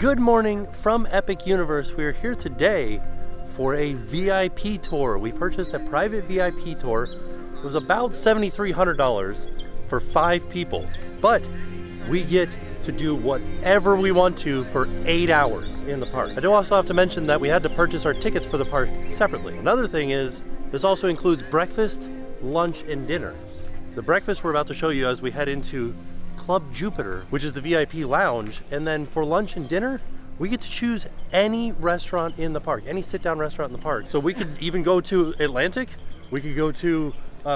Good morning from Epic Universe. We are here today for a VIP tour. We purchased a private VIP tour. It was about $7,300 for 5 people, but we get to do whatever we want to for 8 hours in the park. I do also have to mention that we had to purchase our tickets for the park separately. Another thing is, this also includes breakfast, lunch, and dinner. The breakfast we're about to show you as we head into Club Jupiter, which is the VIP lounge, and then for lunch and dinner, we get to choose any restaurant in the park, any sit-down restaurant in the park. So we could even go to Atlantic, we could go to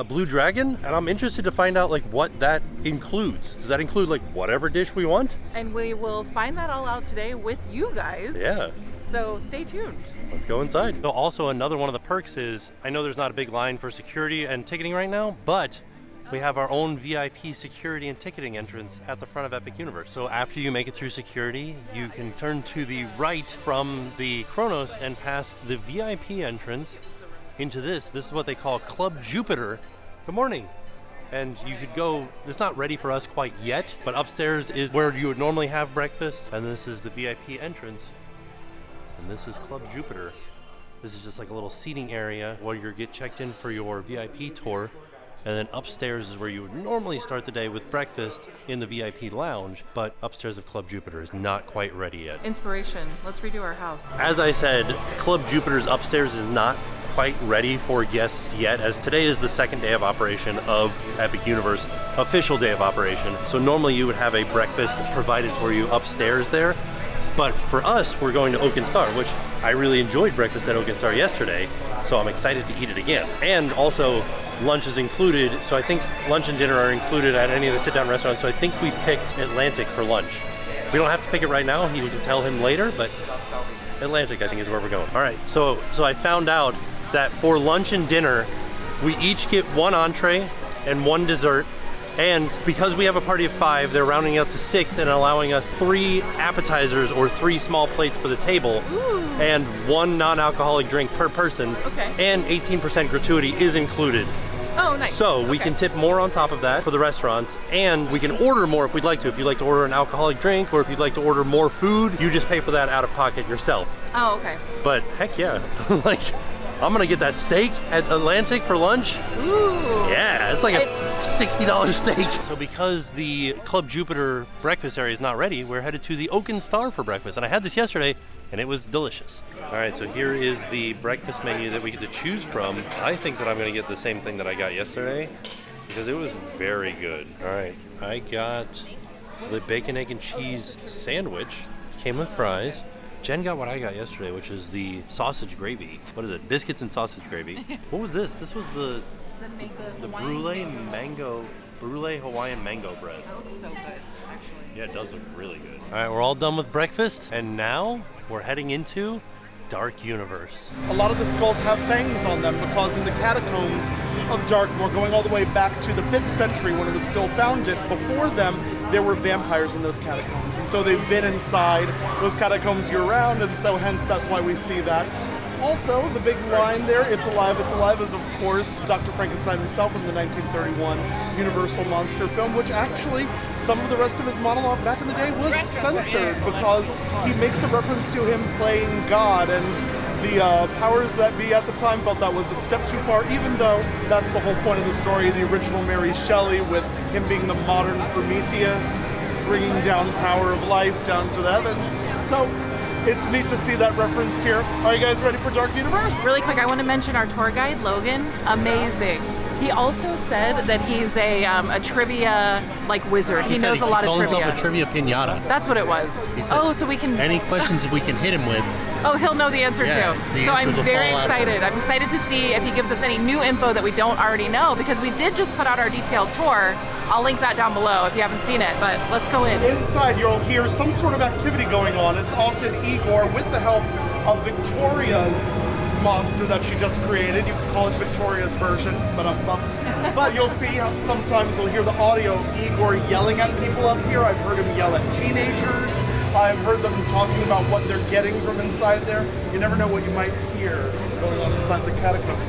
Blue Dragon, and I'm interested to find out like what that includes. Does that include like whatever dish we want? And we will find that all out today with you guys. Yeah. So stay tuned. Let's go inside. So also another one of the perks is, I know there's not a big line for security and ticketing right now, but we have our own VIP security and ticketing entrance at the front of Epic Universe. So after you make it through security, you can turn to the right from the Kronos and pass the VIP entrance into this. This is what they call Club Jupiter. Good morning. And you could go, it's not ready for us quite yet, but upstairs is where you would normally have breakfast. And this is the VIP entrance. And this is Club Jupiter. This is just like a little seating area where you get checked in for your VIP tour. And then upstairs is where you would normally start the day with breakfast in the VIP lounge, but upstairs of Club Jupiter is not quite ready yet. Inspiration. Let's redo our house. As I said, Club Jupiter's upstairs is not quite ready for guests yet, as today is the second day of operation of Epic Universe, official day of operation. So normally you would have a breakfast provided for you upstairs there. But for us, we're going to Oak and Star, which I really enjoyed breakfast at Oak and Star yesterday, so I'm excited to eat it again. And also, lunch is included, so I think lunch and dinner are included at any of the sit-down restaurants, so I think we picked Atlantic for lunch. We don't have to pick it right now, you can tell him later, but Atlantic I think is where we're going. All right, so I found out that for lunch and dinner, we each get 1 entree and 1 dessert. And because we have a party of 5, they're rounding out to 6 and allowing us 3 appetizers or 3 small plates for the table. Ooh. And 1 non-alcoholic drink per person. Okay. And 18% gratuity is included. Oh, nice. So we can tip more on top of that for the restaurants, and we can order more if we'd like to. If you'd like to order an alcoholic drink, or if you'd like to order more food, you just pay for that out of pocket yourself. Oh, okay. But heck yeah, like I'm gonna get that steak at Atlantic for lunch. Ooh. Yeah, it's like a $60 steak. So because the Club Jupiter breakfast area is not ready, we're headed to the Oak and Star for breakfast. And I had this yesterday, and it was delicious. All right, so here is the breakfast menu that we get to choose from. I think that I'm gonna get the same thing that I got yesterday, because it was very good. All right, I got the bacon, egg, and cheese sandwich. Came with fries. Jen got what I got yesterday, which is the sausage gravy. What is it? Biscuits and sausage gravy. What was this? This was the brulee Hawaiian mango bread. That looks so good, actually. Yeah, it does look really good. All right, we're all done with breakfast, and now we're heading into Dark Universe. A lot of the skulls have fangs on them because in the catacombs of Darkmoor, going all the way back to the 5th century when it was still founded, before them there were vampires in those catacombs. And so they've been inside those catacombs year-round, and so hence that's why we see that. Also, the big line there, it's alive, is of course Dr. Frankenstein himself in the 1931 Universal monster film, which actually some of the rest of his monologue back in the day was censored because he makes a reference to him playing God, and the powers that be at the time felt that was a step too far, even though that's the whole point of the story, the original Mary Shelley, with him being the modern Prometheus, bringing down power of life down to the heavens. So it's neat to see that referenced here. Are you guys ready for Dark Universe? Really quick, I want to mention our tour guide, Logan. Amazing. He also said that he's a trivia wizard. He knows a lot of trivia. He calls himself a trivia pinata. That's what it was. Oh, so we can... Any questions we can hit him with. Oh, he'll know the answer too. So I'm very excited. I'm excited to see if he gives us any new info that we don't already know, because we did just put out our detailed tour. I'll link that down below if you haven't seen it, but let's go in. Inside you'll hear some sort of activity going on. It's often Igor with the help of Victoria's monster that she just created. You can call it Victoria's version, but you'll see how sometimes you'll hear the audio of Igor yelling at people up here. I've heard him yell at teenagers. I've heard them talking about what they're getting from inside there. You never know what you might hear going on inside the catacombs.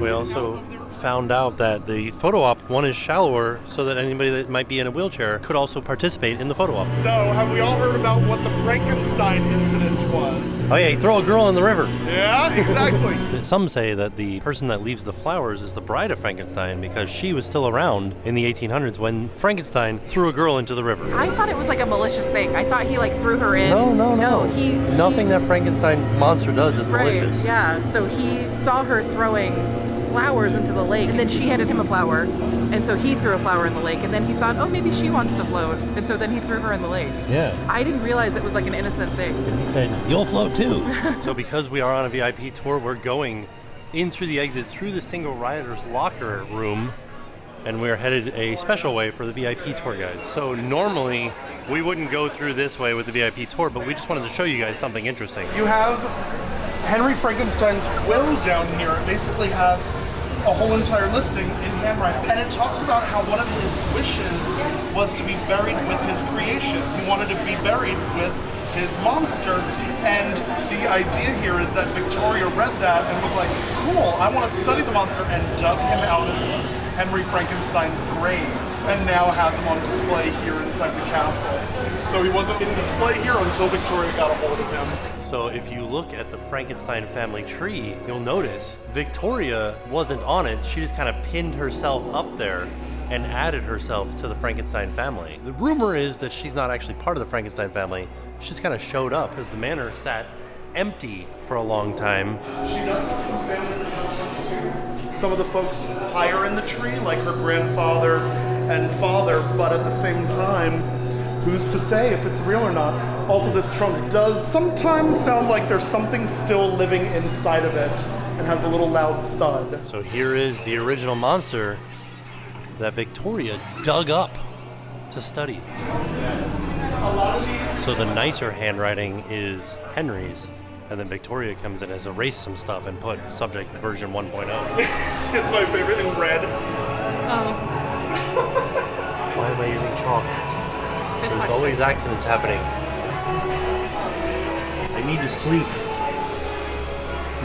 We also found out that the photo op one is shallower so that anybody that might be in a wheelchair could also participate in the photo op. So, have we all heard about what the Frankenstein incident was? Oh yeah, you throw a girl in the river. Yeah, exactly. Some say that the person that leaves the flowers is the bride of Frankenstein because she was still around in the 1800s when Frankenstein threw a girl into the river. I thought it was like a malicious thing. I thought he like threw her in. No. Nothing he that Frankenstein monster does is right, malicious. Yeah, so he saw her throwing flowers into the lake, and then she handed him a flower, and so he threw a flower in the lake, and then he thought, oh, maybe she wants to float, and so then he threw her in the lake. Yeah. I didn't realize it was like an innocent thing. And he said, you'll float too. So because we are on a VIP tour, we're going in through the exit through the single rider's locker room, and we're headed a special way for the VIP tour guide. So normally we wouldn't go through this way with the VIP tour, but we just wanted to show you guys something interesting. You have Henry Frankenstein's will down here. It basically has a whole entire listing in handwriting. And it talks about how one of his wishes was to be buried with his creation. He wanted to be buried with his monster. And the idea here is that Victoria read that and was like, cool, I want to study the monster, and dug him out of Henry Frankenstein's grave, and now has him on display here inside the castle. So he wasn't in display here until Victoria got a hold of him. So if you look at the Frankenstein family tree, you'll notice Victoria wasn't on it. She just kind of pinned herself up there and added herself to the Frankenstein family. The rumor is that she's not actually part of the Frankenstein family. She just kind of showed up as the manor sat empty for a long time. She does have some family resemblance to some of the folks higher in the tree, like her grandfather and father, but at the same time, who's to say if it's real or not? Also, this trunk does sometimes sound like there's something still living inside of it and has a little loud thud. So here is the original monster that Victoria dug up to study. So the nicer handwriting is Henry's, and then Victoria comes in and has erased some stuff and put subject version 1.0. It's my favorite in red. Oh. Why am I using chalk? Good There's question. always accidents happening. I need to sleep.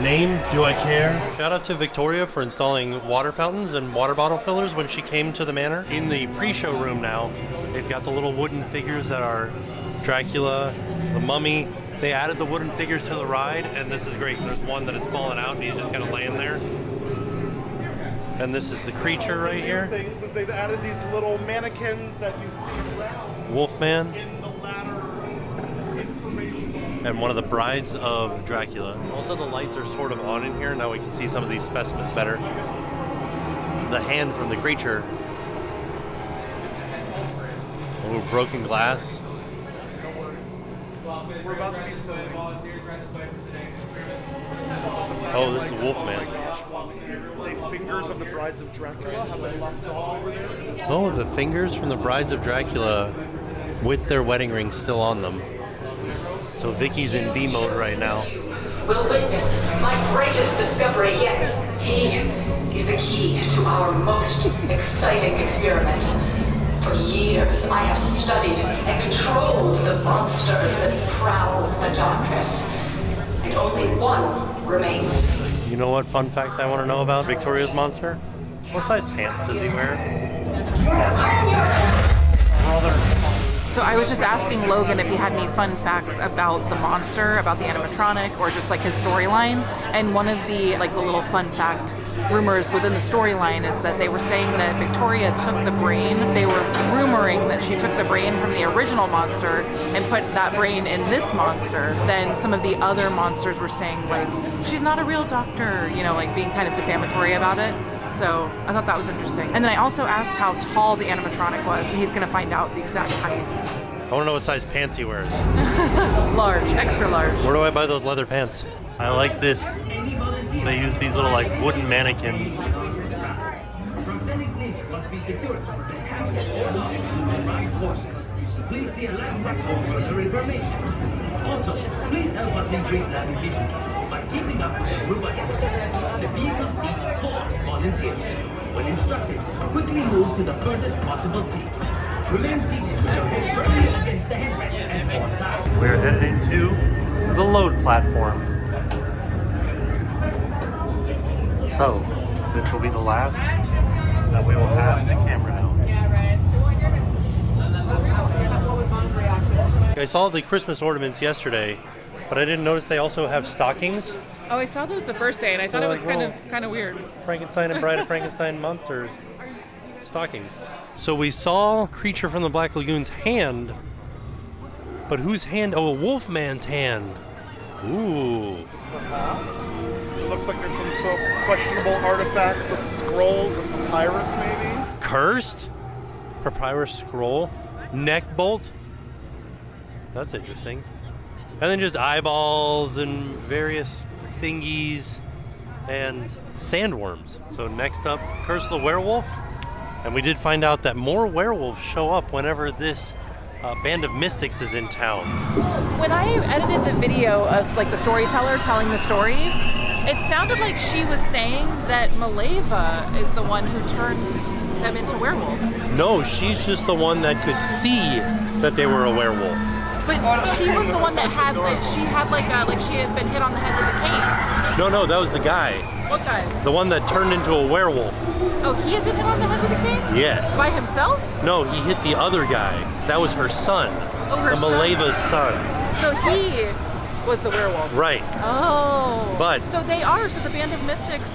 Name, do I care? Shout out to Victoria for installing water fountains and water bottle fillers when she came to the manor. In the pre-show room now, they've got the little wooden figures that are Dracula, the mummy. They added the wooden figures to the ride, and this is great. There's one that has fallen out and he's just kind of laying there. And this is the creature right here. Things is they've added these little mannequins that you see around Wolfman. in the latter information. And one of the brides of Dracula. Also, the lights are sort of on in here. Now we can see some of these specimens better. The hand from the creature. Oh, broken glass. We're about to be Oh, this is Wolfman. the fingers of the brides of Dracula have been locked off over there. Oh, the fingers from the brides of Dracula with their wedding rings still on them. So Vicky's in B mode right now. Will witness my greatest discovery yet. He is the key to our most exciting experiment. For years, I have studied and controlled the monsters that prowl the darkness. And only one remains. You know what fun fact I want to know about Victoria's monster? What size pants does he wear? So I was just asking Logan if he had any fun facts about the monster, about the animatronic, or just like his storyline. And one of the the little fun fact rumors within the storyline is that they were saying that Victoria took the brain. They were rumoring that she took the brain from the original monster and put that brain in this monster. Then some of the other monsters were saying like, she's not a real doctor, being kind of defamatory about it. So I thought that was interesting. And then I also asked how tall the animatronic was, and he's going to find out the exact height. I want to know what size pants he wears. Large, extra large. Where do I buy those leather pants? I like this. They use these little wooden mannequins. Prosthetic limbs must be secured to prevent hazards or loss due to right forces. Please see a lab tech for further information. Also, please help us increase lab efficiency by keeping up with the group ahead of you. The vehicle seats 4 volunteers. When instructed, quickly move to the furthest possible seat. Remain seated with your head firmly against the headrest and hold tight. We're headed into the load platform. So, This will be the last that we will have in the camera now. I saw the Christmas ornaments yesterday, but I didn't notice they also have stockings. Oh, I saw those the first day, and I thought it was kind of weird. Frankenstein and Bride of Frankenstein monsters stockings. So we saw Creature from the Black Lagoon's hand, but whose hand? Oh, a wolf man's hand. Ooh. Perhaps. It looks like there's some sort of questionable artifacts of scrolls and papyrus, maybe. Cursed? Papyrus scroll? Neck bolt? That's interesting. And then just eyeballs and various thingies and sandworms. So next up, Curse of the Werewolf. And we did find out that more werewolves show up whenever this band of mystics is in town. When I edited the video of like the storyteller telling the story, it sounded like she was saying that Maleva is the one who turned them into werewolves. No, she's just the one that could see that they were a werewolf. But she was the one that had she had like she had been hit on the head with a cane. No, that was the guy. What guy? The one that turned into a werewolf. Oh, he had been hit on the head with a cane? Yes. By himself? No, he hit the other guy. That was her son. Oh, her son. Maleva's son. So he was the werewolf. Right. Oh. But so they are. So the band of mystics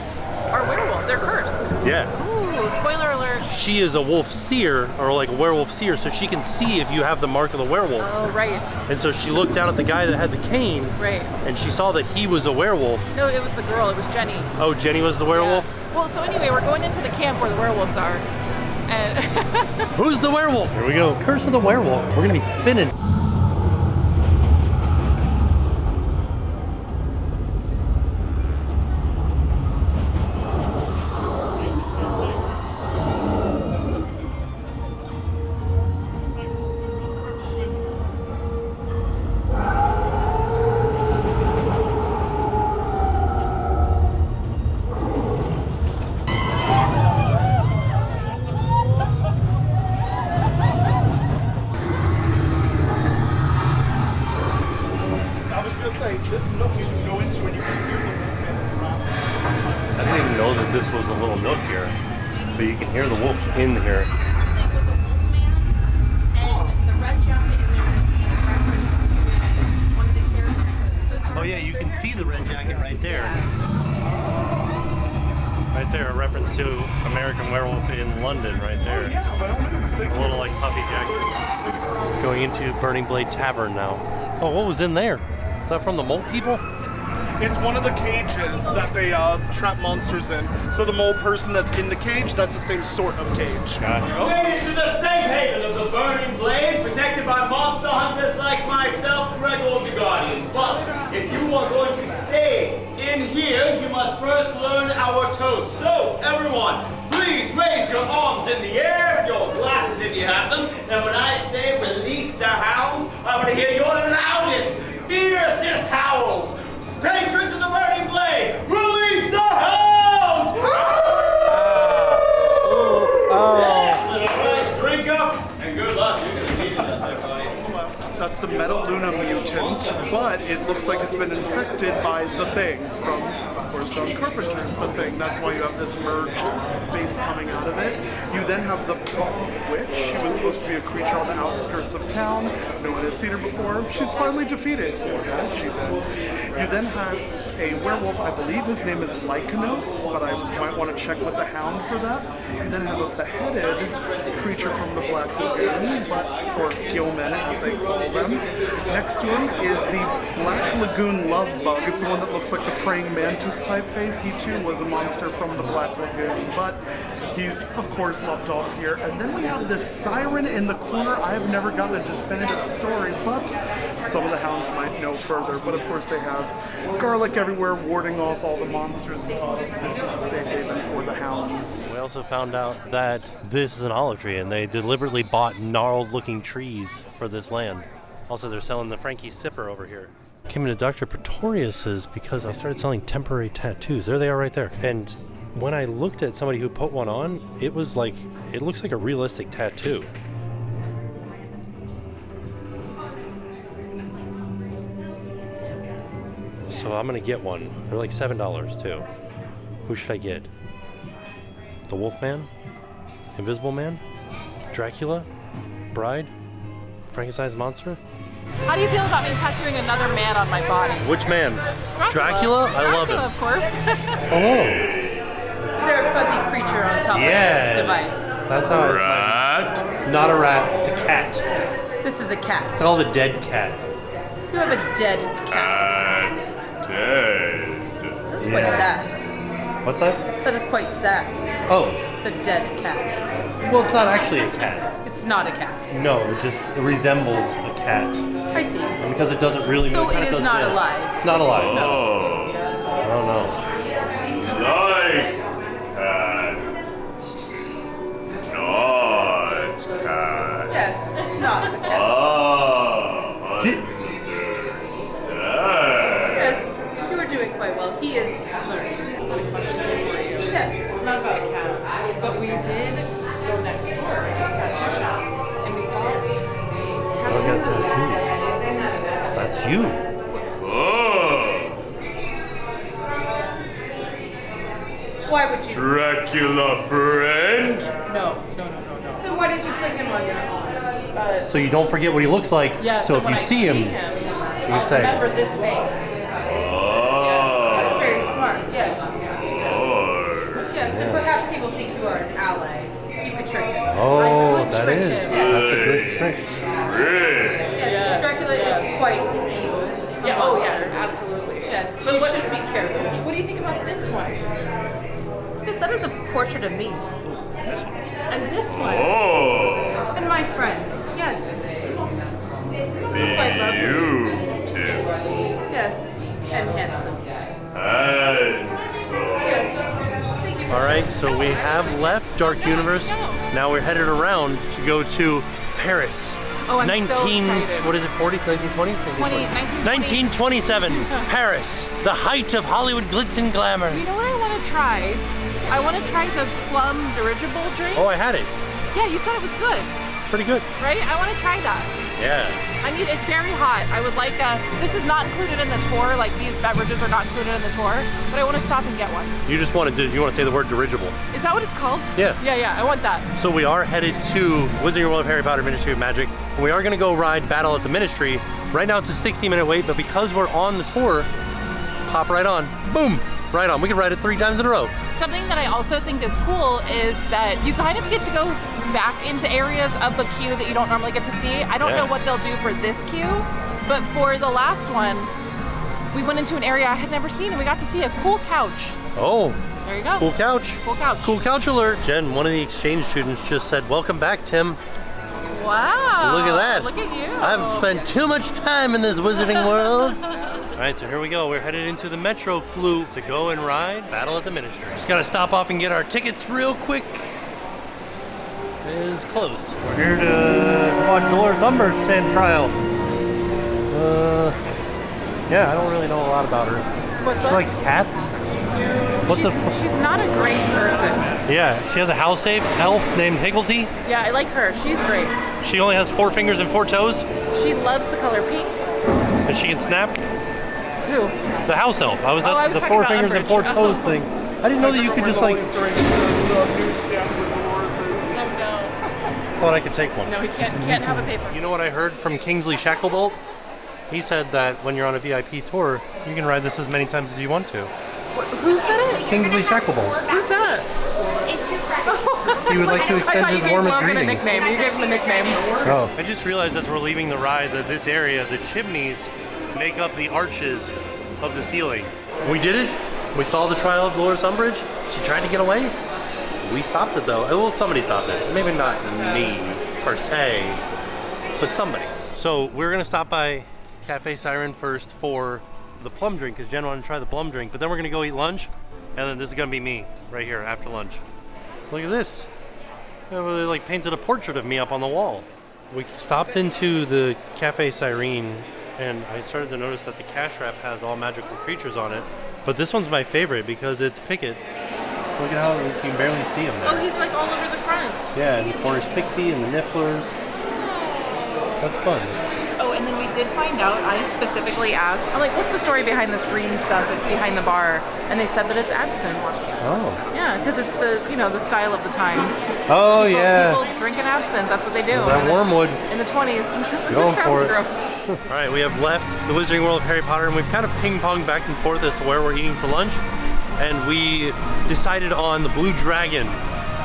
are werewolf. They're cursed. Yeah. Ooh, spoiler alert. She is a wolf seer, or like a werewolf seer, so she can see if you have the mark of the werewolf. Oh, right. And so she looked down at the guy that had the cane. Right. And she saw that he was a werewolf. No, it was the girl. It was Jenny. Oh, Jenny was the werewolf? Yeah. Well, so anyway, we're going into the camp where the werewolves are. And who's the werewolf? Here we go. Curse of the Werewolf. We're gonna be spinning. This nook you can go into and you can hear the wolf around. I didn't even know that this was a little nook here, but you can hear the wolf in here. Oh yeah, you can see the red jacket right there. Right there, a reference to American Werewolf in London right there. A little like puffy jacket. Going into Burning Blade Tavern now. Oh, what was in there? Is that from the mole people? It's one of the cages that they trap monsters in. So the mole person that's in the cage, that's the same sort of cage. Made it to the safe haven of the Burning Blade, protected by monster hunters like myself, Gregor the Guardian. But if you are going to stay in here, you must first learn our toast. So, everyone, please raise your arms in the air, your glasses if you have them. And when I say release the hounds, I want to hear your loudest, fiercest howls. Patrons of the Burning Blade, release the hounds! Yes, little right, drink up, and good luck. You're gonna need it up there, buddy. That's the Metaluna mutant, but it looks like it's been infected by the Thing from, of course, John Carpenter's The Thing. That's why you have this merged face coming out of it. You then have the Bog Witch. She was supposed to be a creature on the outskirts of town. No one had seen her before. She's finally defeated. Or has she been? You then have a werewolf, I believe his name is Lycanos, but I might want to check with the hound for that. You then have a beheaded creature from the Black Lagoon, or Gilmen as they call them. Next to him is the Black Lagoon Love Bug. It's the one that looks like the praying mantis type face. He too was a monster from the Black Lagoon, but he's of course left off here. And then we have this siren in the corner. I've never gotten a definitive story, but some of the hounds might know further. But of course they have garlic everywhere warding off all the monsters because this is a safe haven for the hounds. We also found out that this is an olive tree and they deliberately bought gnarled looking trees for this land. Also, they're selling the Frankie Sipper over here. Came into Dr. Pretorius's because I started selling temporary tattoos. There they are right there. And when I looked at somebody who put one on, it was like, it looks like a realistic tattoo. So I'm gonna get one. They're like $7 too. Who should I get? The Wolfman, Invisible Man, Dracula, Bride, Frankenstein's monster. How do you feel about me tattooing another man on my body? Which man? Dracula? I love him. Of course. Hello. Is there a fuzzy creature on top of this device? That's how Rat. Not a rat, it's a cat. This is a cat. It's called a dead cat. You have a dead cat. Dead. That's quite sad. What's that? That is quite sad. Oh, The dead cat. well, it's not actually a cat. It's not a cat. No, it resembles a cat. I see. And because it doesn't really So move, it is not alive. Not alive, no. Oh. I don't know. Like cat. Not cat. Yes, not a cat. Ah. Di- Yes, you were doing quite well. He is learning. Yes. Not about a cat, but we did go next door to a tattoo shop, and we got tattoos. That's you. Why would you? Dracula friend? No. Then why did you put him on your arm? So you don't forget what he looks like. Yeah. So if when you I see him, I'll say- remember this face. That's very smart. Yes. Or Yes, and perhaps he will think you are an ally. You could trick him. oh, I could that trick is. him. That's a good trick. Yes, Dracula is quite evil. Yeah. Oh yeah. Absolutely. Yes, But you what- should be careful. What do you think about this one? Yes, that is a portrait of me. And this one? Oh, And my friend. Yes. Quite lovely. beautiful. Yes. And handsome. Handsome. Yes. Thank you for All right, so we have left Dark Universe. Now we're headed around to go to Paris. Oh, I'm so excited. What is it, 40s, 1920s? 1927, Paris, the height of Hollywood glitz and glamour. You know what I want to try? I want to try the plum dirigible drink. Oh, I had it. Yeah, you said it was good, Pretty good. right? I want to try that. Yeah. It's very hot. I would like this is not included in the tour, like these beverages are not included in the tour, but I want to stop and get one. You just want to say the word dirigible. Is that what it's called? Yeah. Yeah, I want that. So we are headed to Wizarding World of Harry Potter Ministry of Magic, and we are going to go ride Battle at the Ministry. Right now it's a 60-minute wait, but because we're on the tour, pop right on. Boom! Right on. We can ride it 3 times in a row. Something that I also think is cool is that you kind of get to go back into areas of the queue that you don't normally get to see. I don't know what they'll do for this queue, but for the last one, we went into an area I had never seen and we got to see a cool couch. Oh, There you go. cool couch. Cool couch. Cool couch alert. Jen, one of the exchange students just said, "Welcome back, Tim." Wow. Look at that. Look at you. I've spent too much time in this wizarding world. All right, so here we go. We're headed into the Metro Flu to go and ride Battle at the Ministry. Just gotta stop off and get our tickets real quick. It is closed. We're here to watch Dolores Umbridge stand trial. Yeah, I don't really know a lot about her. What's She that? likes cats. What's She's not a great person. Yeah, she has a house elf named Higgledy. Yeah, I like her. She's great. She only has 4 fingers and 4 toes, She loves the color pink. and she can snap. Who? The house elf. I was That's the talking 4 about fingers and 4 Umbridge. toes thing. I didn't know that you could just like. During the newsstand with Dolores's. Oh no. Thought I could take one. No, he can't have a paper. You know what I heard from Kingsley Shacklebolt? He said that when you're on a VIP tour, you can ride this as many times as you want to. Who said it? Kingsley Shacklebolt. Who's that? He would like to I extend thought you his gave warmest Logan a greetings. nickname. You gave him a nickname. Oh. I just realized as we're leaving the ride that this area, the chimneys, make up the arches of the ceiling. We did it. We saw the trial of Dolores Umbridge. She tried to get away. We stopped it though. Well, somebody stopped it. Maybe not me per se, but somebody. So we're gonna stop by Cafe Siren first for the plum drink because Jen wanted to try the plum drink, but then we're gonna go eat lunch, and then this is gonna be me right here after lunch. Look at this. They like painted a portrait of me up on the wall. We stopped into the Cafe Siren, and I started to notice that the cash wrap has all magical creatures on it, but this one's my favorite because it's Pickett. Look at how you can barely see him there. Oh, he's like all over the front. Yeah, and the Cornish Pixie and the Nifflers. That's fun. Oh, and then we did find out, I specifically asked, I'm like, what's the story behind this green stuff behind the bar? And they said that it's absinthe. Oh. Yeah, because it's the, you know, the style of the time. Oh, People drinking absinthe, that's what they do. That wormwood. In the 20s. It Going just for sounds it. gross. All right, we have left the Wizarding World of Harry Potter, and we've kind of ping-ponged back and forth as to where we're eating for lunch. And we decided on the Blue Dragon.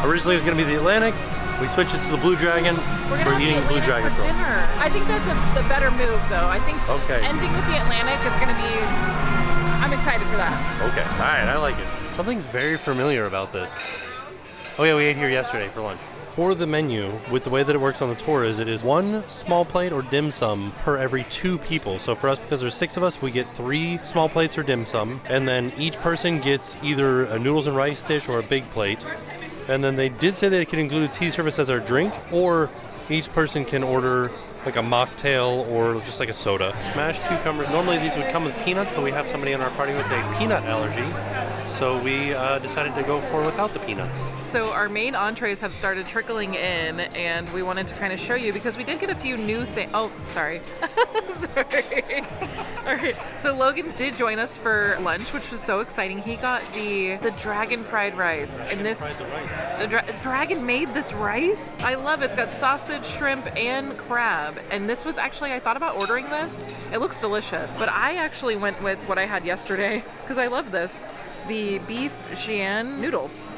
Originally it was gonna be the Atlantic. We switched it to the Blue Dragon. We're eating the Blue Atlantic Dragon for dinner. I think that's the better move, though. I think ending with the Atlantic is gonna be, I'm excited for that. Okay, all right, I like it. Something's very familiar about this. Oh yeah, we ate here yesterday for lunch. For the menu, with the way that it works on the tour, is it is 1 small plate or dim sum per every 2 people. So for us, because there's 6 of us, we get 3 small plates or dim sum, and then each person gets either a noodles and rice dish or a big plate. And then they did say that it could include a tea service as our drink, or each person can order like a mocktail or just like a soda. Smashed cucumbers. Normally these would come with peanuts, but we have somebody in our party with a peanut allergy. So we decided to go for without the peanuts. So our main entrees have started trickling in, and we wanted to kind of show you because we did get a few new things. Oh, sorry. Sorry. All right. So Logan did join us for lunch, which was so exciting. He got the dragon fried rice, and this dragon made this rice. I love it. It's got sausage, shrimp, and crab. And this was actually, I thought about ordering this. It looks delicious, but I actually went with what I had yesterday because I love this. The beef Xi'an noodles.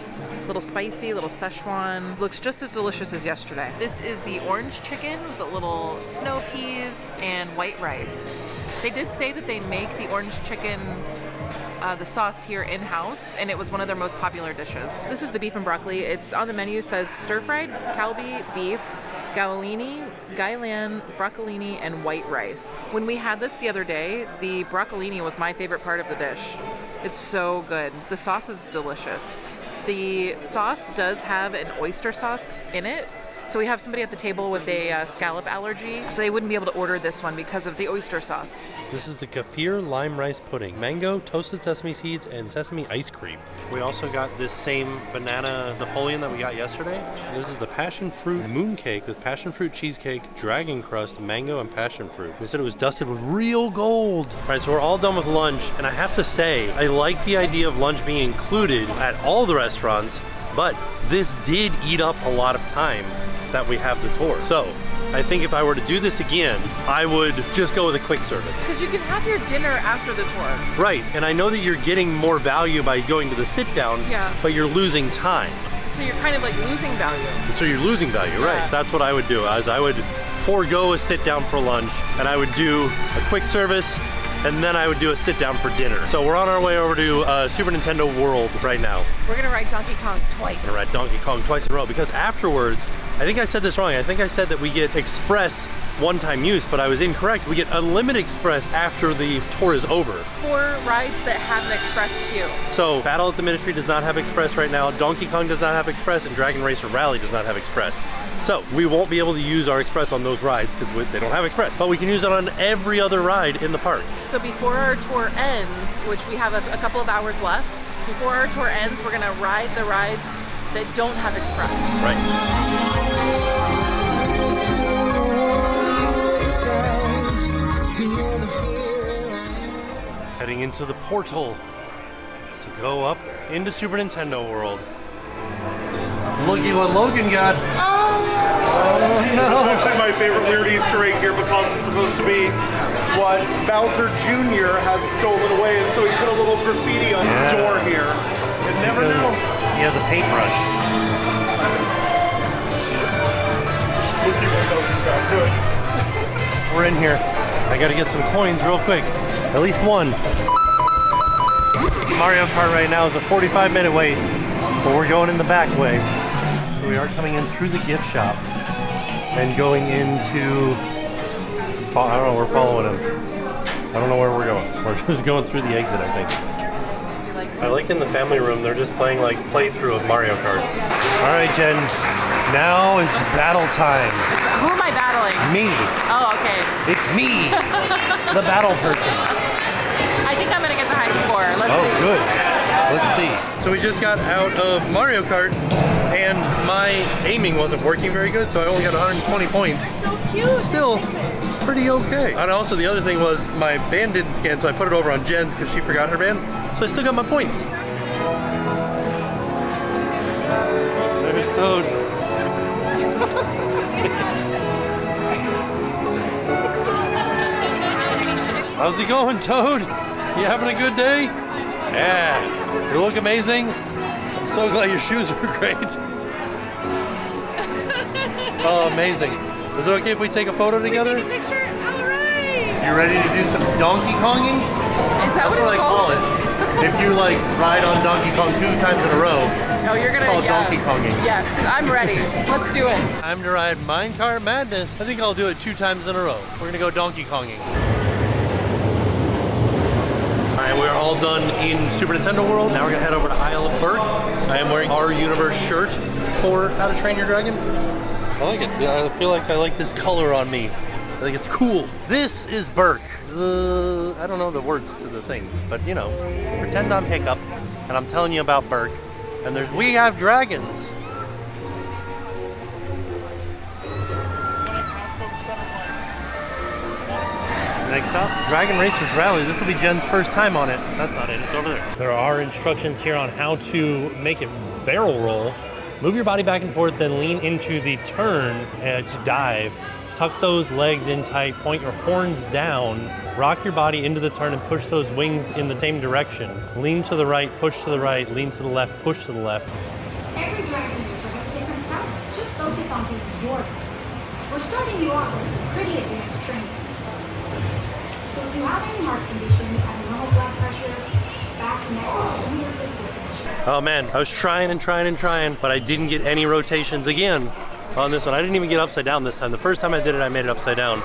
Little spicy, little Szechuan. Looks just as delicious as yesterday. This is the orange chicken with the little snow peas and white rice. They did say that they make the orange chicken, the sauce here in-house, and it was one of their most popular dishes. This is the beef and broccoli. It's on the menu, says stir-fried kalbi beef, gailan, broccolini, and white rice. When we had this the other day, the broccolini was my favorite part of the dish. It's so good. The sauce is delicious. The sauce does have an oyster sauce in it. So we have somebody at the table with a scallop allergy, so they wouldn't be able to order this one because of the oyster sauce. This is the kefir lime rice pudding. Mango, toasted sesame seeds, and sesame ice cream. We also got this same banana Napoleon that we got yesterday. This is the passion fruit moon cake with passion fruit cheesecake, dragon crust, mango, and passion fruit. They said it was dusted with real gold. All right, so we're all done with lunch, and I have to say, I like the idea of lunch being included at all the restaurants, but this did eat up a lot of time that we have the tour. So I think if I were to do this again, I would just go with a quick service. Because you can have your dinner after the tour. Right, and I know that you're getting more value by going to the sit down, but you're losing time. So you're kind of like losing value. So you're losing value, right. That's what I would do, as I would forego a sit down for lunch, and I would do a quick service, and then I would do a sit down for dinner. So we're on our way over to Super Nintendo World right now. We're gonna ride Donkey Kong twice. We're gonna ride Donkey Kong twice in a row, because afterwards, I think I said this wrong. I think I said that we get express one-time use, but I was incorrect. We get unlimited express after the tour is over. 4 rides that have an express queue. So Battle at the Ministry does not have express right now, Donkey Kong does not have express, and Dragon Racer Rally does not have express. So we won't be able to use our express on those rides because they don't have express, but we can use it on every other ride in the park. So before our tour ends, which we have a couple of hours left, before our tour ends, we're gonna ride the rides that don't have express. Right. Heading into the portal to go up into Super Nintendo World. Looky what Logan got. Oh no. It's actually my favorite weird Easter egg here because it's supposed to be what Bowser Jr. has stolen away, and so he put a little graffiti on the door here. You never know. He has a paintbrush. We're in here. I gotta get some coins real quick. At least one. Mario Kart right now is a 45-minute wait, but we're going in the back way. So we are coming in through the gift shop and going into, I don't know, we're following him. I don't know where we're going. We're just going through the exit, I think. I like in the family room, they're just playing like playthrough of Mario Kart. All right, Jen, now it's battle time. Who am I battling? Me. Oh, okay. It's me, the battle person. I think I'm gonna get the high score. Let's see. Oh, good. Let's see. So we just got out of Mario Kart and my aiming wasn't working very good, so I only got 120 points. So cute. Still pretty okay. And also the other thing was my band didn't scan, so I put it over on Jen's because she forgot her band. So I still got my points. There's Toad. How's it going, Toad? You having a good day? Yeah. You look amazing. I'm so glad your shoes are great. Oh, amazing. Is it okay if we take a photo together? Take a picture? All right. You ready to do some Donkey Konging? Is that what That's it's I call called? it. If you like ride on Donkey Kong 2 times in a row, Oh, you're gonna it's called Donkey Konging. Yes, I'm ready. Let's do it. Time to ride Minecart Madness. I think I'll do it 2 times in a row. We're gonna go Donkey Konging. Alright, we're all done in Super Nintendo World. Now we're gonna head over to Isle of Berk. I am wearing our Universe shirt for How to Train Your Dragon. I like it. I feel like I like this color on me. I think it's cool. This is Berk. I don't know the words to the thing, but you know, pretend I'm Hiccup, and I'm telling you about Berk. And we have dragons. Next up, Dragon Racers Rally. This will be Jen's first time on it. That's not it, it's over there. There are instructions here on how to make it barrel roll. Move your body back and forth, then lean into the turn to dive. Tuck those legs in tight, point your horns down, rock your body into the turn and push those wings in the same direction. Lean to the right, push to the right, lean to the left, push to the left. Every Dragon Racer has a different style. Just focus on being your best. We're starting you off with some pretty advanced training. So if you have any heart conditions, abnormal blood pressure, back, neck, or similar physical condition. Oh man, I was trying and trying and trying, but I didn't get any rotations again on this one. I didn't even get upside down this time. The first time I did it, I made it upside down.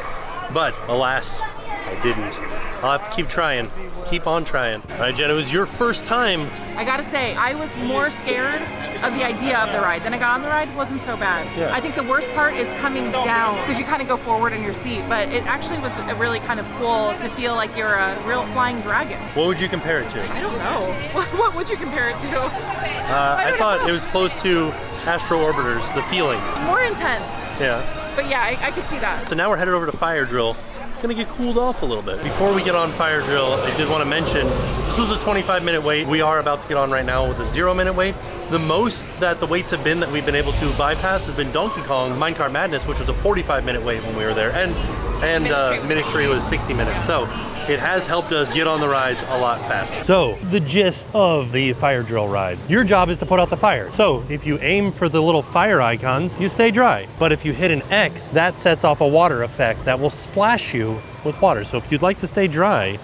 But alas, I didn't. I'll have to keep trying. Keep on trying. All right, Jen, it was your first time. I gotta say, I was more scared of the idea of the ride. Then I got on the ride, it wasn't so bad. Yeah. I think the worst part is coming down, because you kind of go forward in your seat, but it actually was really kind of cool to feel like you're a real flying dragon. What would you compare it to? I don't know. What would you compare it to? I thought it was close to Astro Orbiters, the feeling. More intense. Yeah. But yeah, I could see that. So now we're headed over to Fire Drill. Gonna get cooled off a little bit. Before we get on Fire Drill, I did want to mention, this was a 25-minute wait. We are about to get on right now with a 0-minute wait. The most that the waits have been that we've been able to bypass has been Donkey Kong Minecart Madness, which was a 45-minute wait when we were there. And Ministry was 60 minutes. So it has helped us get on the rides a lot faster. So the gist of the Fire Drill ride, your job is to put out the fire. So if you aim for the little fire icons, you stay dry. But if you hit an X, that sets off a water effect that will splash you with water. So if you'd like to stay dry,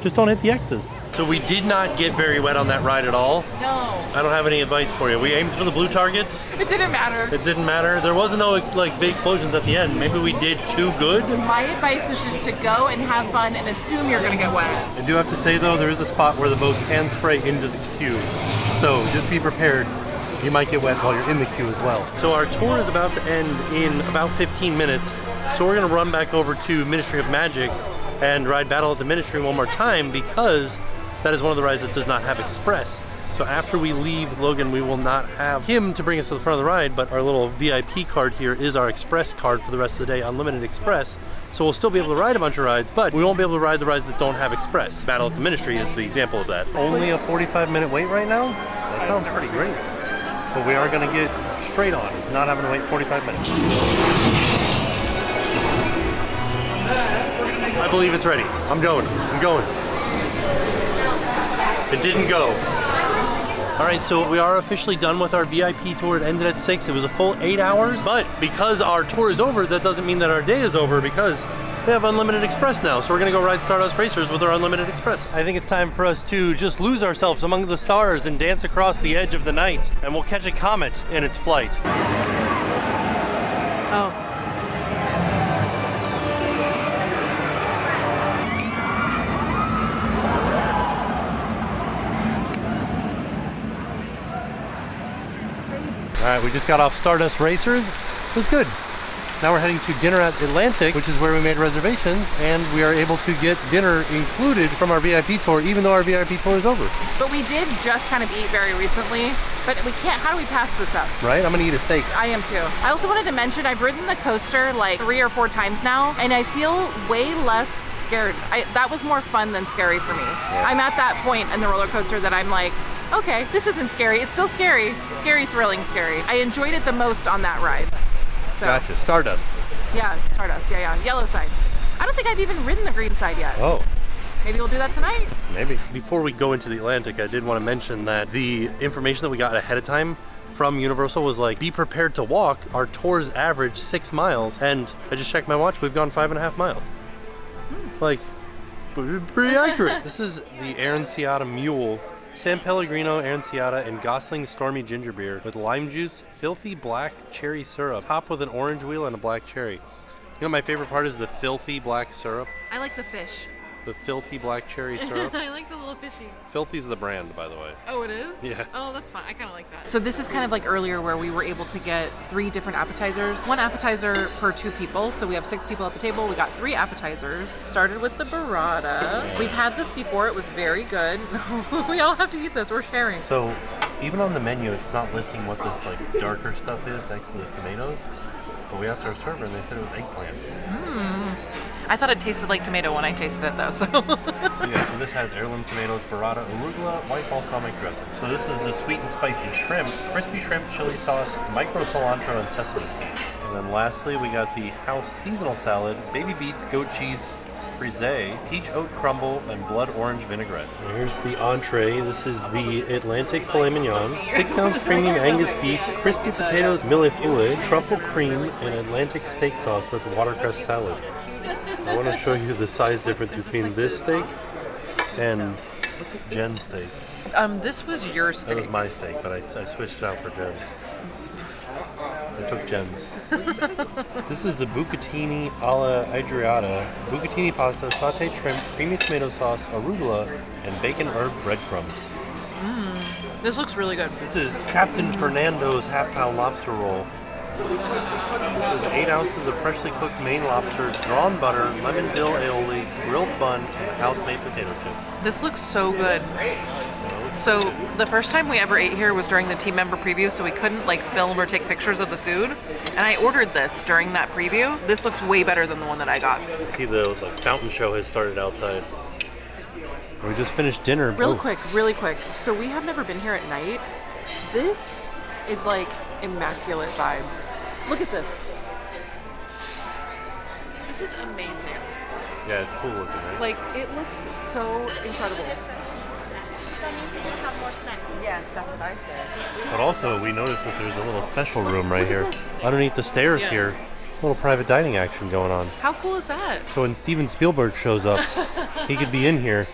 just don't hit the X's. So we did not get very wet on that ride at all. No. I don't have any advice for you. We aimed for the blue targets. It didn't matter. It didn't matter. There wasn't no like big explosions at the end. Maybe we did too good. My advice is just to go and have fun and assume you're gonna get wet. I do have to say though, there is a spot where the boats can spray into the queue. So just be prepared. You might get wet while you're in the queue as well. So our tour is about to end in about 15 minutes. So we're gonna run back over to Ministry of Magic and ride Battle at the Ministry one more time because that is one of the rides that does not have Express. So after we leave Logan, we will not have him to bring us to the front of the ride, but our little VIP card here is our Express card for the rest of the day, Unlimited Express. So we'll still be able to ride a bunch of rides, but we won't be able to ride the rides that don't have Express. Battle at the Ministry is the example of that. Only a 45-minute wait right now? That sounds pretty great. So we are gonna get straight on, not having to wait 45 minutes. I believe it's ready. I'm going. It didn't go. All right, so we are officially done with our VIP tour. It ended at 6. It was a full 8 hours, but because our tour is over, that doesn't mean that our day is over because they have Unlimited Express now. So we're gonna go ride Stardust Racers with our Unlimited Express. I think it's time for us to just lose ourselves among the stars and dance across the edge of the night, and we'll catch a comet in its flight. Oh. All right, we just got off Stardust Racers. It was good. Now we're heading to dinner at Atlantic, which is where we made reservations, and we are able to get dinner included from our VIP tour, even though our VIP tour is over. But we did just kind of eat very recently, but we can't, how do we pass this up? Right? I'm gonna eat a steak. I am too. I also wanted to mention I've ridden the coaster like 3 or 4 times now, and I feel way less scared. That was more fun than scary for me. Yeah. I'm at that point in the roller coaster that I'm like, okay, this isn't scary. It's still scary. Scary, thrilling, scary. I enjoyed it the most on that ride. So, gotcha. Stardust. Yeah, Stardust. Yeah, yeah. Yellow side. I don't think I've even ridden the green side yet. Oh. Maybe we'll do that tonight. Maybe. Before we go into the Atlantic, I did want to mention that the information that we got ahead of time from Universal was like, be prepared to walk. Our tours average 6 miles, and I just checked my watch. We've gone 5.5 miles. Like, pretty accurate. This is the Aranciata Mule. San Pellegrino, Aranciata, and Gosling Stormy Ginger Beer with lime juice, filthy black cherry syrup, topped with an orange wheel and a black cherry. You know, my favorite part is the filthy black syrup. I like the fish. The filthy black cherry syrup. I like the little fishy. Filthy's the brand, by the way. Oh, it is? Yeah. Oh, that's fun. I kind of like that. So this is kind of like earlier where we were able to get 3 different appetizers. 1 appetizer per 2 people. So we have 6 people at the table. We got 3 appetizers. Started with the burrata. We've had this before. It was very good. We all have to eat this. We're sharing. So even on the menu, it's not listing what this like darker stuff is next to the tomatoes. But we asked our server and they said it was eggplant. I thought it tasted like tomato when I tasted it though, so. So this has heirloom tomatoes, burrata, arugula, white balsamic dressing. So this is the sweet and spicy shrimp, crispy shrimp, chili sauce, micro cilantro, and sesame seeds. And then lastly, we got the house seasonal salad, baby beets, goat cheese, frisee, peach oat crumble, and blood orange vinaigrette. Here's the entree. This is the Atlantic filet mignon, 6-ounce premium Angus beef, crispy potatoes, millefeuille, truffle cream, and Atlantic steak sauce with watercress salad. I want to show you the size difference between this steak and Jen's steak. This was your steak. That was my steak, but I switched it out for Jen's. I took Jen's. This is the bucatini alla Adriata, bucatini pasta, sauteed shrimp, creamy tomato sauce, arugula, and bacon herb breadcrumbs. This looks really good. This is Captain Fernando's half-pound lobster roll. This is 8 ounces of freshly cooked Maine lobster, drawn butter, lemon dill aioli, grilled bun, and house-made potato chips. This looks so good. So the first time we ever ate here was during the team member preview, so we couldn't like film or take pictures of the food. And I ordered this during that preview. This looks way better than the one that I got. See, the fountain show has started outside. We just finished dinner. Really quick. So we have never been here at night. This is like immaculate vibes. Look at this. This is amazing. Yeah, it's cool looking, right? Like, it looks so incredible. That means you're gonna have more snacks. Yes, that's what I said. But also, we noticed that there's a little special room right here. Underneath the stairs here. A little private dining action going on. How cool is that? So when Steven Spielberg shows up, he could be in here.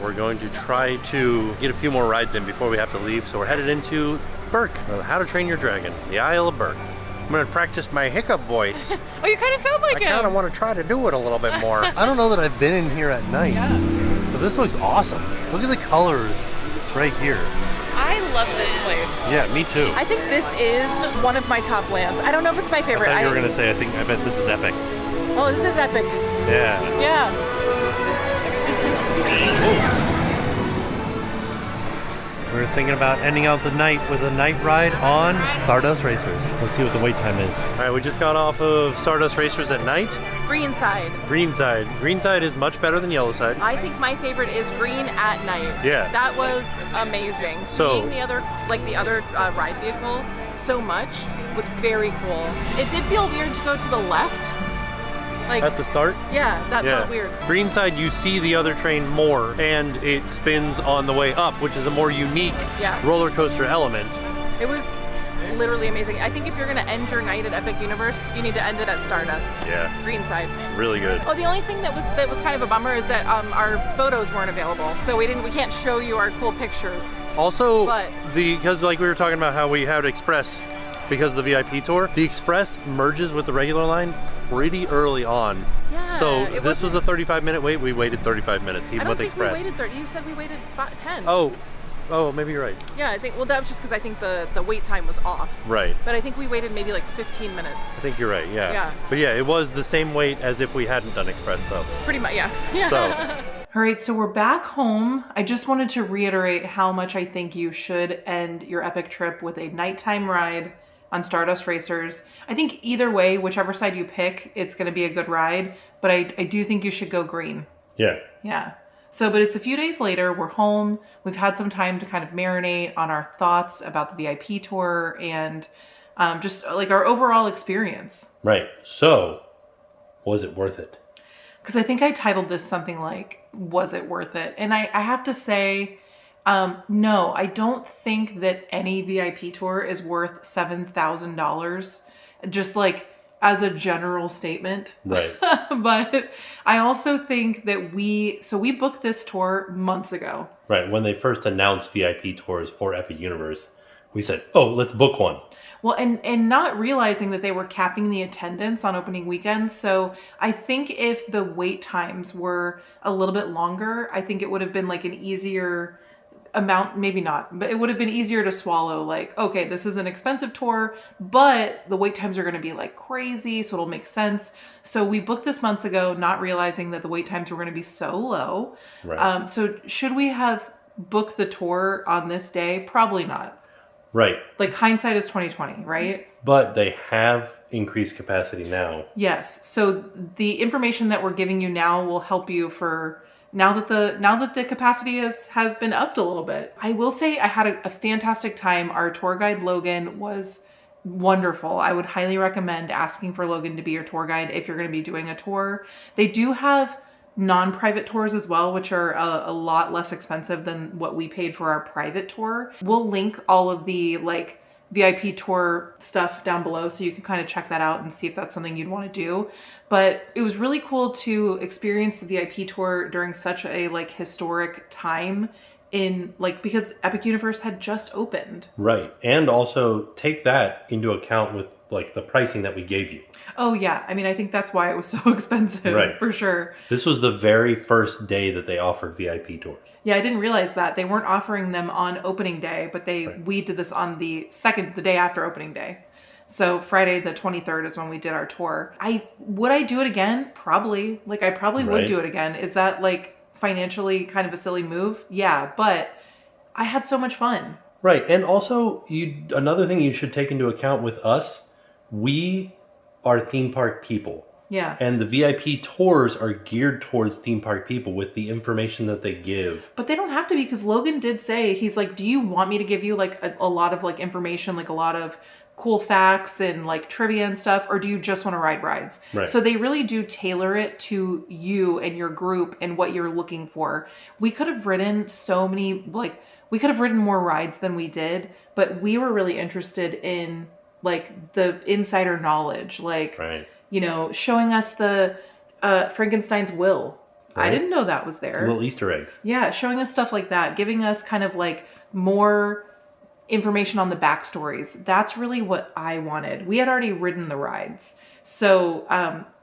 We're going to try to get a few more rides in before we have to leave. So we're headed into Burke, How to Train Your Dragon, the Isle of Burke. I'm gonna practice my hiccup voice. Oh, you kind of sound like him. I kind of want to try to do it a little bit more. I don't know that I've been in here at night. Yeah. But this looks awesome. Look at the colors right here. I love this place. Yeah, me too. I think this is one of my top lands. I don't know if it's my favorite. I thought you were gonna say, I bet this is epic. Oh, this is epic. Yeah. Yeah. We're thinking about ending out the night with a night ride on Stardust Racers. Let's see what the wait time is. All right, we just got off of Stardust Racers at night. Green side. Green side. Green side is much better than yellow side. I think my favorite is green at night. Yeah. That was amazing. So, seeing the other ride vehicle so much was very cool. It did feel weird to go to the left. Like, at the start? Yeah, that felt weird. Green side, you see the other train more, and it spins on the way up, which is a more unique roller coaster element. It was literally amazing. I think if you're gonna end your night at Epic Universe, you need to end it at Stardust. Yeah. Green side. Really good. Oh, the only thing that was kind of a bummer is that our photos weren't available, so we can't show you our cool pictures. Also, because like we were talking about how we had Express because of the VIP tour, the Express merges with the regular line pretty early on. Yeah, so this was a 35-minute wait. We waited 35 minutes even with Express. I don't think we waited 30. You said we waited 10. Oh, Oh, maybe you're right. Yeah, I think, well, that was just because I think the wait time was off. Right. But I think we waited maybe like 15 minutes. I think you're right, yeah. Yeah. But yeah, it was the same wait as if we hadn't done express though. Pretty much, yeah. Yeah. So. All right, so we're back home. I just wanted to reiterate how much I think you should end your epic trip with a nighttime ride on Stardust Racers. I think either way, whichever side you pick, it's going to be a good ride, but I do think you should go green. Yeah. Yeah. So, but it's a few days later, we're home. We've had some time to kind of marinate on our thoughts about the VIP tour and just like our overall experience. Right. So, was it worth it? Because I think I titled this something like, was it worth it? And I have to say, no, I don't think that any VIP tour is worth $7,000. Just like as a general statement. Right. But I also think that we booked this tour months ago. Right. When they first announced VIP tours for Epic Universe, we said, oh, let's book one. Well, and not realizing that they were capping the attendance on opening weekends. So I think if the wait times were a little bit longer, I think it would have been like an easier amount, maybe not, but it would have been easier to swallow. Like, okay, this is an expensive tour, but the wait times are going to be like crazy, so it'll make sense. So we booked this months ago, not realizing that the wait times were going to be so low. Right. So should we have booked the tour on this day? Probably not. Right. Like hindsight is 2020, right? But they have increased capacity now. Yes. So the information that we're giving you now will help you for now that the capacity has been upped a little bit. I will say I had a fantastic time. Our tour guide Logan was wonderful. I would highly recommend asking for Logan to be your tour guide if you're going to be doing a tour. They do have non-private tours as well, which are a lot less expensive than what we paid for our private tour. We'll link all of the like VIP tour stuff down below so you can kind of check that out and see if that's something you'd want to do. But it was really cool to experience the VIP tour during such a like historic time in like, because Epic Universe had just opened. Right. And also take that into account with like the pricing that we gave you. Oh yeah. I mean, I think that's why it was so expensive, right, for sure. This was the very first day that they offered VIP tours. Yeah, I didn't realize that. They weren't offering them on opening day, but we did this on the day after opening day. So Friday the 23rd is when we did our tour. Would I do it again? Probably. Like I probably would do it again. Is that like financially kind of a silly move? Yeah, but I had so much fun. Right. And also another thing you should take into account with us, we are theme park people. Yeah. And the VIP tours are geared towards theme park people with the information that they give. But they don't have to be, because Logan did say, he's like, do you want me to give you like a lot of like information, like a lot of cool facts and like trivia and stuff, or do you just want to ride rides? Right. So they really do tailor it to you and your group and what you're looking for. We could have ridden we could have ridden more rides than we did, but we were really interested in like the insider knowledge, like, you know, showing us the Frankenstein's will. Right. I didn't know that was there. Little Easter eggs. Yeah, showing us stuff like that, giving us kind of like more information on the backstories. That's really what I wanted. We had already ridden the rides. So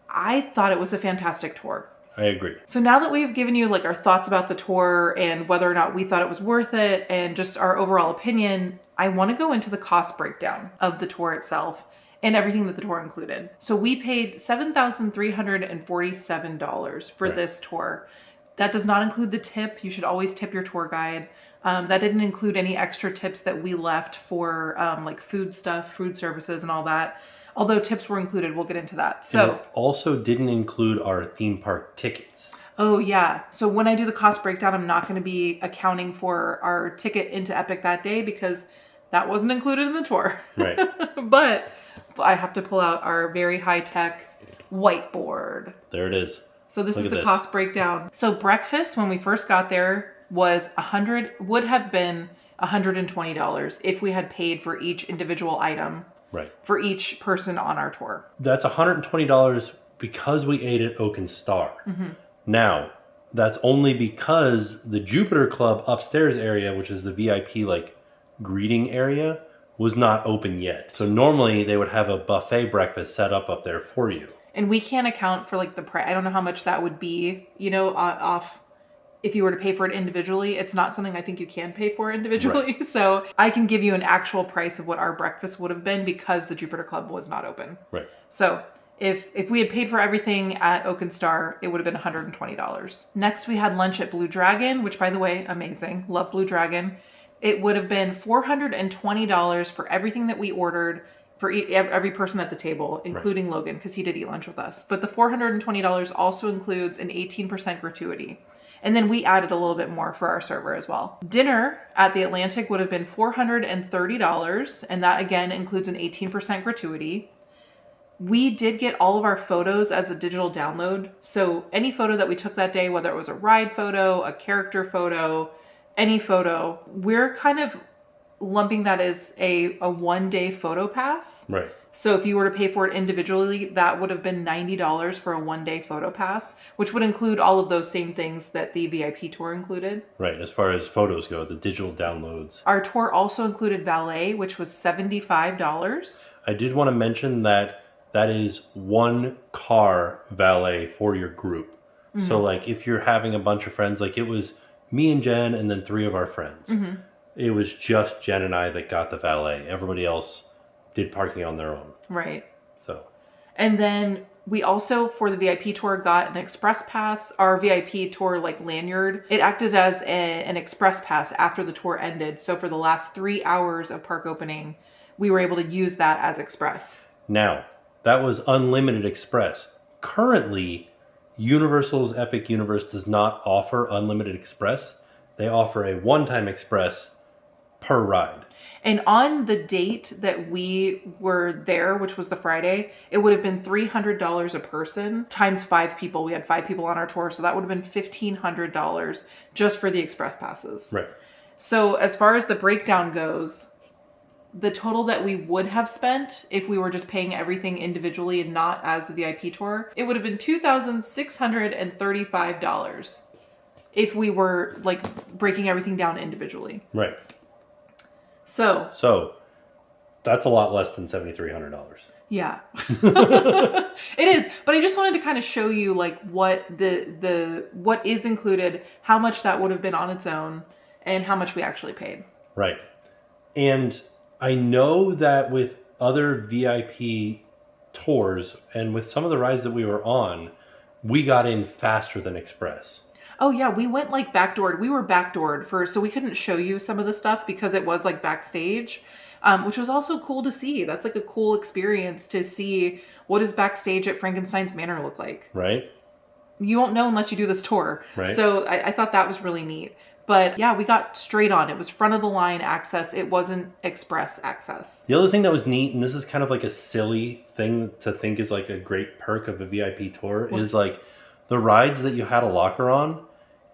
I thought it was a fantastic tour. I agree. So now that we've given you like our thoughts about the tour and whether or not we thought it was worth it and just our overall opinion, I want to go into the cost breakdown of the tour itself and everything that the tour included. So we paid $7,347 for this tour. That does not include the tip. You should always tip your tour guide. That didn't include any extra tips that we left for like food stuff, food services and all that. Although tips were included, we'll get into that. So and it also didn't include our theme park tickets. Oh yeah. So when I do the cost breakdown, I'm not going to be accounting for our ticket into Epic that day because that wasn't included in the tour. Right. But I have to pull out our very high-tech whiteboard. There it is. So this is the cost breakdown. So breakfast when we first got there would have been $120 if we had paid for each individual item. Right. For each person on our tour. That's $120 because we ate at Oak and Star. Mm-hmm. Now, that's only because the Jupiter Club upstairs area, which is the VIP like greeting area, was not open yet. So normally they would have a buffet breakfast set up there for you. And we can't account for like the price. I don't know how much that would be, you know, off if you were to pay for it individually, it's not something I think you can pay for individually. Right. So I can give you an actual price of what our breakfast would have been because the Jupiter Club was not open. Right. So if we had paid for everything at Oak and Star, it would have been $120. Next, we had lunch at Blue Dragon, which, by the way, amazing. Love Blue Dragon. It would have been $420 for everything that we ordered for every person at the table, including Logan, because he did eat lunch with us. But the $420 also includes an 18% gratuity. And then we added a little bit more for our server as well. Dinner at the Atlantic would have been $430, and that again includes an 18% gratuity. We did get all of our photos as a digital download. So any photo that we took that day, whether it was a ride photo, a character photo, any photo, we're kind of lumping that as a 1-day photo pass. Right. So if you were to pay for it individually, that would have been $90 for a 1-day photo pass, which would include all of those same things that the VIP tour included. Right, as far as photos go, the digital downloads. Our tour also included valet, which was $75. I did want to mention that is one car valet for your group. Mm-hmm. So like if you're having a bunch of friends, like it was me and Jen and then 3 of our friends. Mm-hmm. It was just Jen and I that got the valet. Everybody else did parking on their own. Right. So. And then we also, for the VIP tour, got an express pass. Our VIP tour, like lanyard, it acted as an express pass after the tour ended. So for the last 3 hours of park opening, we were able to use that as express. Now, that was unlimited express. Currently, Universal's Epic Universe does not offer unlimited express. They offer a one-time express per ride. And on the date that we were there, which was the Friday, it would have been $300 a person times 5 people. We had 5 people on our tour, so that would have been $1,500 just for the express passes. Right. So as far as the breakdown goes, the total that we would have spent if we were just paying everything individually and not as the VIP tour, it would have been $2,635 if we were like breaking everything down individually. Right. So that's a lot less than $7,300. Yeah. It is, but I just wanted to kind of show you like what what is included, how much that would have been on its own, and how much we actually paid. Right. And I know that with other VIP tours and with some of the rides that we were on, we got in faster than Express. Oh yeah, we went like backdoored. We were backdoored so we couldn't show you some of the stuff because it was like backstage, which was also cool to see. That's like a cool experience to see what does backstage at Frankenstein's Manor look like. Right. You won't know unless you do this tour. Right. So I thought that was really neat. But yeah, we got straight on. It was front of the line access. It wasn't express access. The other thing that was neat, and this is kind of like a silly thing to think is like a great perk of a VIP tour, is like the rides that you had a locker on.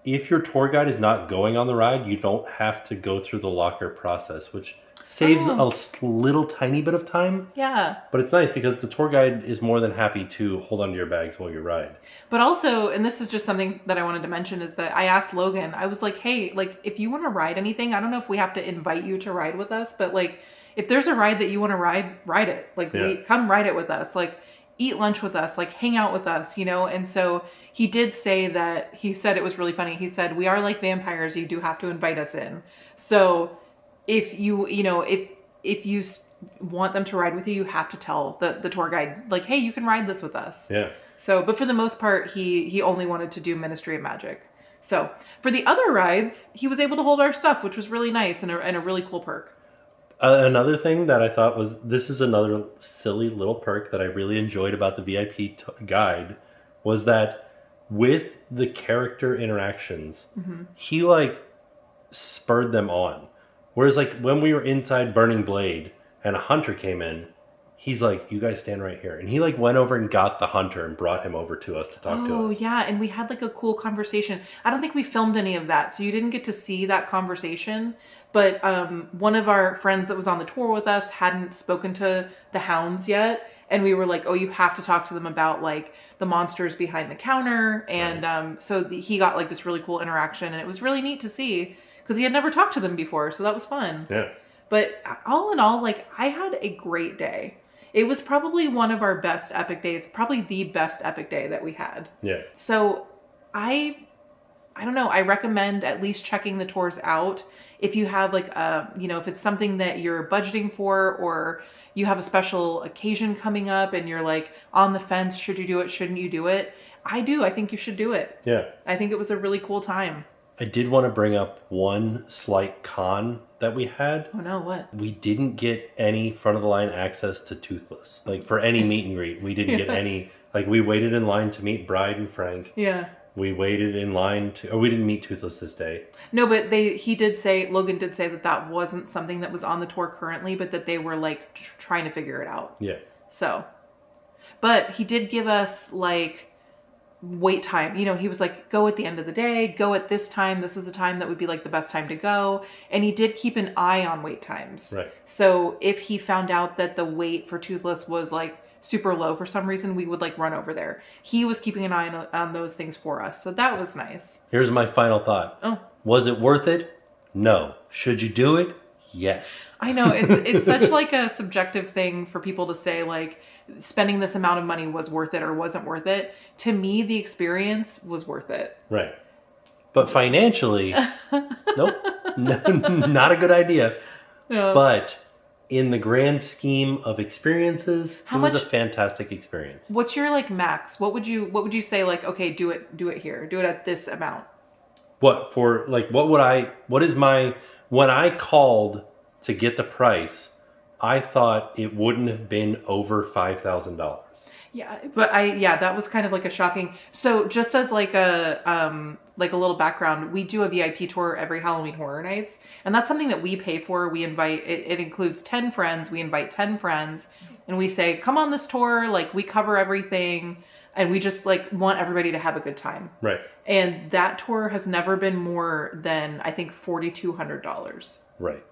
If your tour guide is not going on the ride, you don't have to go through the locker process, which saves a little tiny bit of time. Yeah. But it's nice because the tour guide is more than happy to hold onto your bags while you ride. But also, and this is just something that I wanted to mention, is that I asked Logan, I was like, hey, like if you want to ride anything, I don't know if we have to invite you to ride with us, but like if there's a ride that you want to ride it. Like come ride it with us. Like eat lunch with us, like hang out with us, you know? And so he did say that, he said it was really funny. He said, we are like vampires. You do have to invite us in. So if you want them to ride with you, you have to tell the tour guide, like, hey, you can ride this with us. Yeah. So, but for the most part, he only wanted to do Ministry of Magic. So for the other rides, he was able to hold our stuff, which was really nice and a really cool perk. Another thing that I thought this is another silly little perk that I really enjoyed about the VIP guide was that with the character interactions, he like spurred them on. Whereas like when we were inside Burning Blade and a hunter came in, he's like, you guys stand right here. And he like went over and got the hunter and brought him over to us to talk to us. Oh yeah, and we had like a cool conversation. I don't think we filmed any of that, so you didn't get to see that conversation. But one of our friends that was on the tour with us hadn't spoken to the hounds yet. And we were like, oh, you have to talk to them about like the monsters behind the counter. And so he got like this really cool interaction. And it was really neat to see because he had never talked to them before. So that was fun. Yeah. But all in all, like I had a great day. It was probably one of our best epic days, probably the best epic day that we had. Yeah. So I I don't know, I recommend at least checking the tours out. If you have like if it's something that you're budgeting for, or you have a special occasion coming up and you're like on the fence, should you do it, shouldn't you do it? I think you should do it. Yeah. I think it was a really cool time. I did want to bring up one slight con that we had. Oh no, what? We didn't get any front of the line access to Toothless. Like for any meet and greet, we didn't get any. Like we waited in line to meet Bride and Frank. Yeah. We waited in line we didn't meet Toothless this day. No, but Logan did say that wasn't something that was on the tour currently, but that they were like trying to figure it out. Yeah. So, but he did give us like wait time. He was like, go at the end of the day, go at this time. This is a time that would be like the best time to go. And he did keep an eye on wait times. Right. So if he found out that the wait for Toothless was like super low for some reason, we would like run over there. He was keeping an eye on those things for us. So that was nice. Here's my final thought. Oh. Was it worth it? No. Should you do it? Yes. I know it's such like a subjective thing for people to say like spending this amount of money was worth it or wasn't worth it. To me, the experience was worth it. Right. But financially, nope, not a good idea. No. But in the grand scheme of experiences, it was a fantastic experience. What's your like max? What would you say like, okay, do it here. Do it at this amount. What for like when I called to get the price, I thought it wouldn't have been over $5,000. Yeah, but that was kind of like a shocking. So just as like a little background, we do a VIP tour every Halloween Horror Nights, and that's something that we pay for. We invite it includes 10 friends. We invite 10 friends, and we say, come on this tour. Like we cover everything, and we just like want everybody to have a good time. Right. And that tour has never been more than I think $4,200. Right.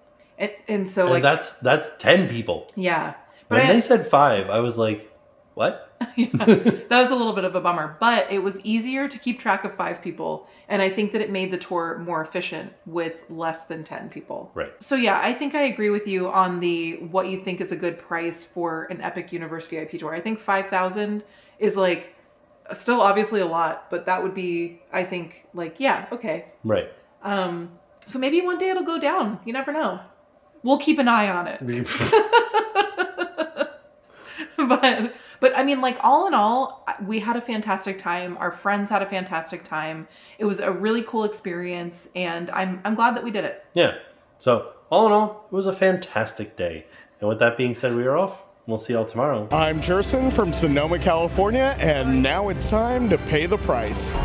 And so like that's 10 people. Yeah. But when they said 5, I was like, what? Yeah, that was a little bit of a bummer, but it was easier to keep track of 5 people. And I think that it made the tour more efficient with less than 10 people. Right. So yeah, I think I agree with you on what you think is a good price for an Epic Universe VIP tour. I think $5,000 is like still obviously a lot, but that would be, I think, like, yeah, okay. Right. So maybe one day it'll go down. You never know. We'll keep an eye on it. But I mean, like, all in all, we had a fantastic time. Our friends had a fantastic time. It was a really cool experience, and I'm glad that we did it. Yeah. So all in all, it was a fantastic day. And with that being said, we are off. We'll see y'all tomorrow. I'm Jerson from Sonoma, California, and now it's time to pay the price.